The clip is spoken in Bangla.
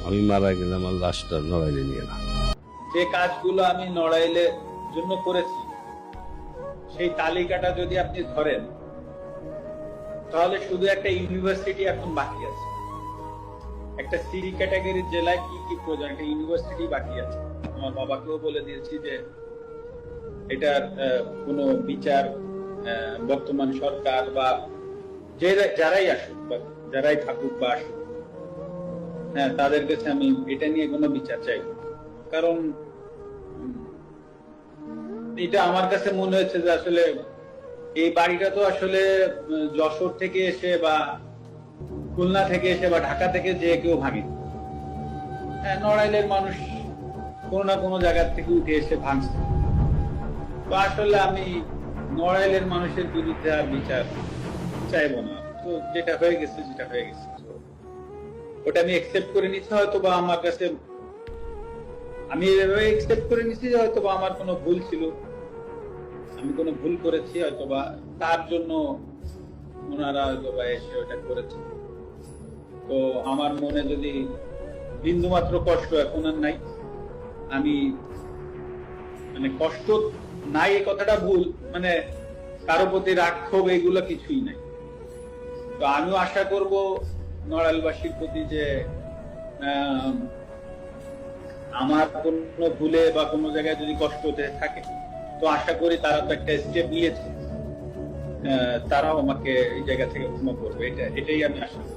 আমি মারা গেলে আমার লাশটা নড়াইলে নিয়ে না। যে কাজগুলো আমি নড়াইলের জন্য করেছি সেই তালিকাটা যদি আপনি ধরেন তাহলে শুধু একটা ইউনিভার্সিটি এখন বাকি আছে। একটা সিরি ক্যাটাগরির জেলায় কি কি প্রয়োজন, একটা ইউনিভার্সিটি বাকি আছে। আমার বাবাকেও বলে দিয়েছি যে এটার কোনো বিচার বর্তমান সরকার বা যারাই আসুক বা যারাই থাকুক বা আসুক, হ্যাঁ, তাদের কাছে আমি এটা নিয়ে কোনো বিচার চাই। কারণ এটা আমার কাছে মনে হয়েছে যে আসলে এই বাড়িটা তো আসলে যশোর থেকে এসে বা খুলনা থেকে এসে বা ঢাকা থেকে যে কেউ ভাঙে। হ্যাঁ, নড়াইলের মানুষ কোনো না কোনো জায়গা থেকে উঠে এসে ভাঙছে। তো আসলে আমি নড়াইলের মানুষের বিরুদ্ধে আর বিচার চাইবো না। তো যেটা হয়ে গেছে ওটা আমি একসেপ্ট করে নিচ্ছি। হয়তো বা আমার কাছে আমি এভাবে একসেপ্ট করে নিচ্ছি যে হয়তো বা আমার কোনো ভুল ছিল, আমি কোনো ভুল করেছি, হয়তো বা তার জন্য ওনারা হয়তো বা এসে ওটা করেছে। তো আমার মনে যদি বিন্দু মাত্র কষ্ট এখন আর নাই, আমি মানে কষ্ট নাই এই কথাটা ভুল, মানে কারো প্রতি রাগ ক্ষোভ এগুলো কিছুই নাই। তো আমিও আশা করব নড়াইলবাসীর প্রতি যে আমার কোনো ভুলে বা কোনো জায়গায় যদি কষ্ট হতে থাকে, তো আশা করি তারা তো একটা স্টেপ নিয়েছে, তারাও আমাকে এই জায়গা থেকে ক্ষমা করবে, এটাই আমি আশা করি।